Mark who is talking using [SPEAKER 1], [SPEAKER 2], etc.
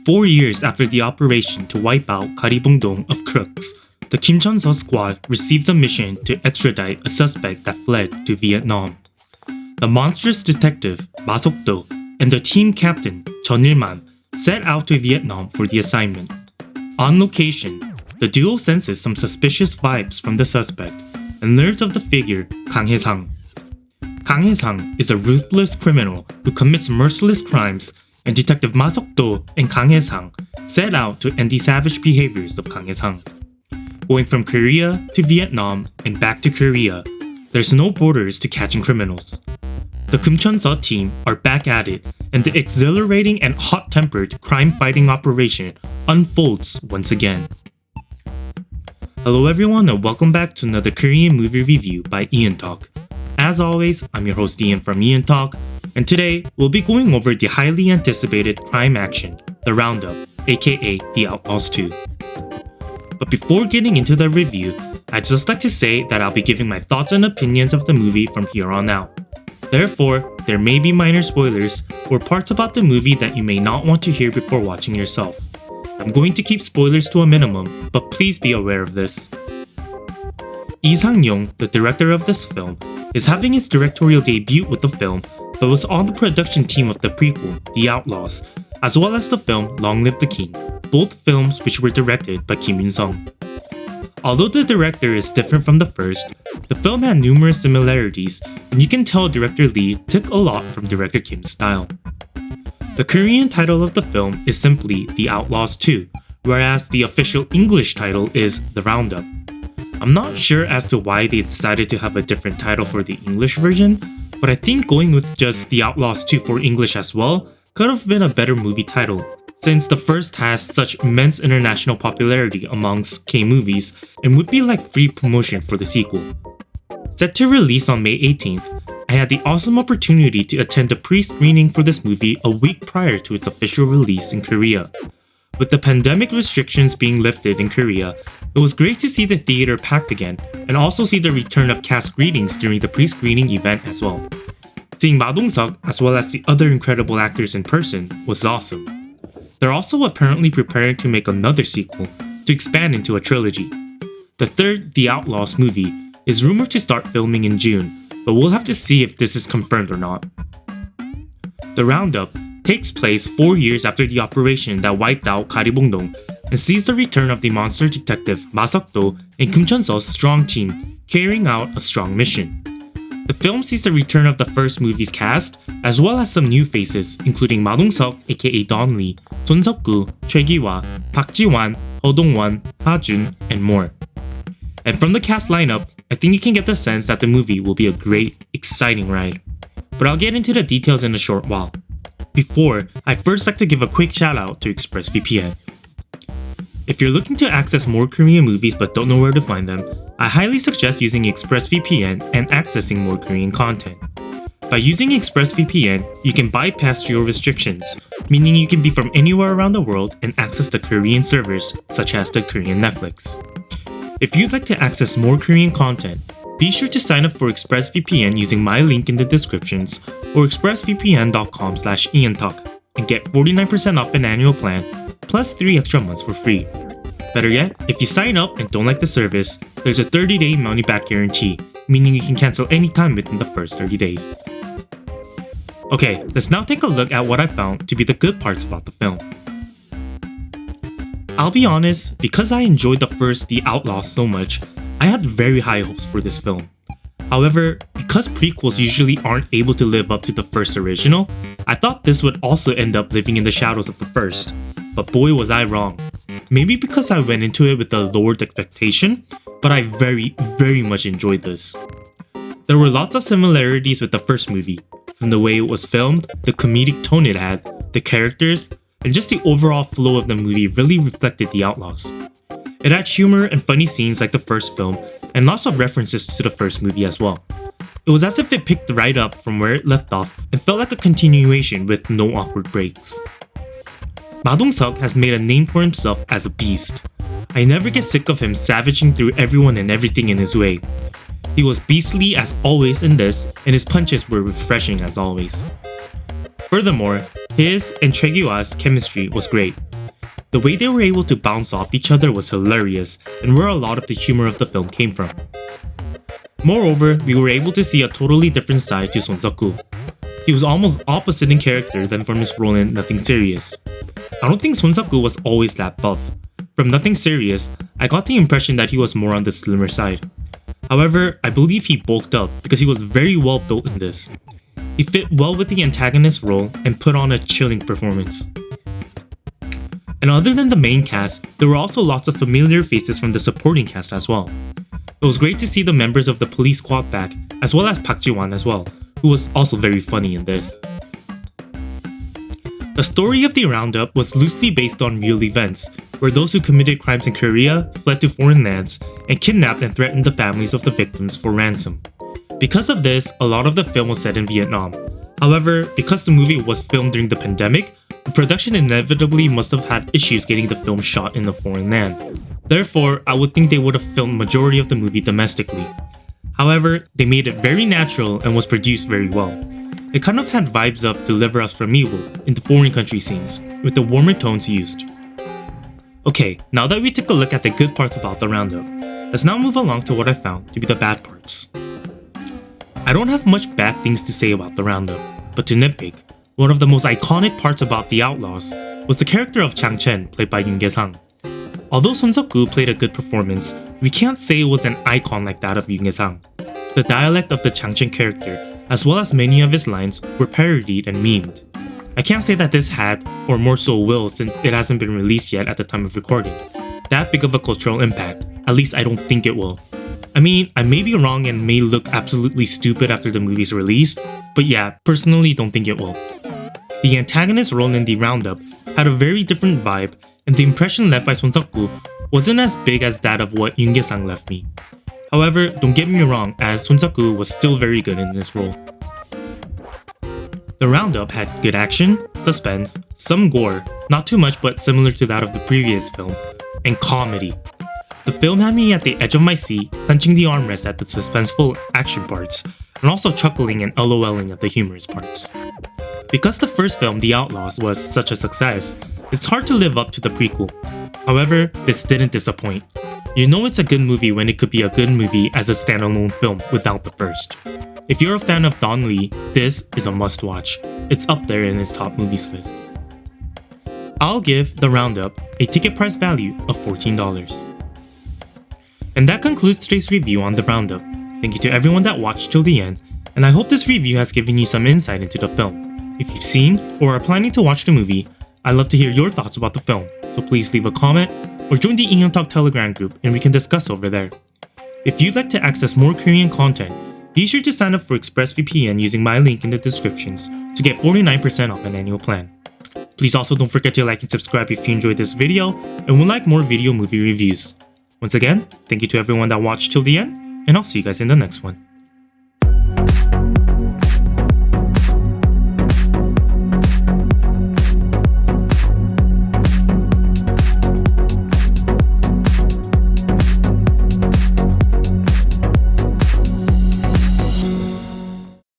[SPEAKER 1] 4 years after the operation to wipe out Karibungdong of crooks, the Kim Chun-seo squad receives a mission to extradite a suspect that fled to Vietnam. The monstrous detective, Ma Seok-do, and the team captain, Chun Il-man, set out to Vietnam for the assignment. On location, the duo senses some suspicious vibes from the suspect and learns of the figure Kang Hae-sang. Kang Hae-sang is a ruthless criminal who commits merciless crimes, and Detective Ma Seok-do and Kang Hae-sang set out to end the savage behaviors of Kang Hae-sang. Going from Korea to Vietnam and back to Korea, there's no borders to catching criminals. The Kim Chun-seo team are back at it, and the exhilarating and hot-tempered crime-fighting operation unfolds once again. Hello everyone and welcome back to another Korean movie review by EonTalk. As always, I'm your host Ian from EonTalk, and today we'll be going over the highly anticipated crime action, the Roundup, aka the Outlaws 2. But before getting into the review, I'd just like to say that I'll be giving my thoughts and opinions of the movie from here on out. Therefore, there may be minor spoilers or parts about the movie that you may not want to hear before watching yourself. I'm going to keep spoilers to a minimum, but please be aware of this. Lee Sang-yong, the director of this film, is having his directorial debut with the film, but was on the production team of the prequel, The Outlaws, as well as the film Long Live the King, both films which were directed by Kim Yoon-sung. Although the director is different from the first, the film had numerous similarities, and you can tell director Lee took a lot from director Kim's style. The Korean title of the film is simply The Outlaws 2, whereas the official English title is The Roundup. I'm not sure as to why they decided to have a different title for the English version, but I think going with just The Outlaws 2 for English as well could have been a better movie title, since the first has such immense international popularity amongst K-movies and would be like free promotion for the sequel. Set to release on May 18th, I had the awesome opportunity to attend a pre-screening for this movie a week prior to its official release in Korea. With the pandemic restrictions being lifted in Korea, it was great to see the theater packed again and also see the return of cast greetings during the pre-screening event as well. Seeing Ma Dong-seok as well as the other incredible actors in person was awesome. They're also apparently preparing to make another sequel to expand into a trilogy. The third The Outlaws movie is rumored to start filming in June, but we'll have to see if this is confirmed or not. The Roundup takes place 4 years after the operation that wiped out Karibungdong and sees the return of the monster detective Ma Seok-do and Kim Chun-seo's strong team carrying out a strong mission. The film sees the return of the first movie's cast, as well as some new faces including Ma Dong-seok aka Don Lee, Son Seok-gu, Choi Gi-hwa, Park Ji-wan, Ho Dong-won, Ha Jun, and more. And from the cast lineup, I think you can get the sense that the movie will be a great, exciting ride. But I'll get into the details in a short while. Before, I'd first like to give a quick shout out to ExpressVPN. If you're looking to access more Korean movies but don't know where to find them, I highly suggest using ExpressVPN and accessing more Korean content. By using ExpressVPN, you can bypass geo restrictions, meaning you can be from anywhere around the world and access the Korean servers, such as the Korean Netflix. If you'd like to access more Korean content, be sure to sign up for ExpressVPN using my link in the descriptions or expressvpn.com/EonTalk and get 49% off an annual plan plus 3 extra months for free. Better yet, if you sign up and don't like the service, there's a 30-day money-back guarantee, meaning you can cancel anytime within the first 30 days. Okay, let's now take a look at what I found to be the good parts about the film. I'll be honest, because I enjoyed the first The Outlaws so much, I had very high hopes for this film. However, because prequels usually aren't able to live up to the first original, I thought this would also end up living in the shadows of the first. But boy was I wrong. Maybe because I went into it with a lowered expectation, but I very much enjoyed this. There were lots of similarities with the first movie, from the way it was filmed, the comedic tone it had, the characters, and just the overall flow of the movie really reflected The Outlaws. It had humor and funny scenes like the first film, and lots of references to the first movie as well. It was as if it picked right up from where it left off and felt like a continuation with no awkward breaks. Ma Dong-seok has made a name for himself as a beast. I never get sick of him savaging through everyone and everything in his way. He was beastly as always in this, and his punches were refreshing as always. Furthermore, his and Choi Gi-hwa's chemistry was great. The way they were able to bounce off each other was hilarious, and where a lot of the humor of the film came from. Moreover, we were able to see a totally different side to Son Seok-gu. He was almost opposite in character than from his role in Nothing Serious. I don't think Son Seok-gu was always that buff. From Nothing Serious, I got the impression that he was more on the slimmer side. However, I believe he bulked up because he was very well built in this. He fit well with the antagonist role and put on a chilling performance. And other than the main cast, there were also lots of familiar faces from the supporting cast as well. It was great to see the members of the police squad back, as well as Park Ji-won as well, who was also very funny in this. The story of the Roundup was loosely based on real events, where those who committed crimes in Korea fled to foreign lands and kidnapped and threatened the families of the victims for ransom. Because of this, a lot of the film was set in Vietnam. However, because the movie was filmed during the pandemic, the production inevitably must have had issues getting the film shot in the foreign land. Therefore, I would think they would have filmed majority of the movie domestically. However, they made it very natural and was produced very well. It kind of had vibes of Deliver Us From Evil in the foreign country scenes, with the warmer tones used. Okay, now that we took a look at the good parts about the Roundup, let's now move along to what I found to be the bad parts. I don't have much bad things to say about the Roundup, but to nitpick, one of the most iconic parts about the Outlaws was the character of Chang Chen, played by Yoon Ge-sang. Although Son Seok-gu played a good performance, we can't say it was an icon like that of Yoon Ge-sang. The dialect of the Chang Chen character, as well as many of his lines, were parodied and memed. I can't say that this had, or more so will since it hasn't been released yet at the time of recording, that big of a cultural impact. At least I don't think it will. I mean, I may be wrong and may look absolutely stupid after the movie's release, but yeah, personally don't think it will. The antagonist role in the Roundup had a very different vibe, and the impression left by Son Seok-gu wasn't as big as that of what Yoon Ge-sang left me. However, don't get me wrong, as Son Seok-gu was still very good in this role. The Roundup had good action, suspense, some gore, not too much but similar to that of the previous film, and comedy. The film had me at the edge of my seat, clenching the armrest at the suspenseful action parts, and also chuckling and LOLing at the humorous parts. Because the first film, The Outlaws, was such a success, it's hard to live up to the prequel. However, this didn't disappoint. You know it's a good movie when it could be a good movie as a standalone film without the first. If you're a fan of Don Lee, this is a must-watch. It's up there in his top movies list. I'll give The Roundup a ticket price value of $14. And that concludes today's review on The Roundup. Thank you to everyone that watched till the end, and I hope this review has given you some insight into the film. If you've seen or are planning to watch the movie, I'd love to hear your thoughts about the film, so please leave a comment or join the EonTalk Telegram group and we can discuss over there. If you'd like to access more Korean content, be sure to sign up for ExpressVPN using my link in the descriptions to get 49% off an annual plan. Please also don't forget to like and subscribe if you enjoyed this video and would like more video movie reviews. Once again, thank you to everyone that watched till the end, and I'll see you guys in the next one.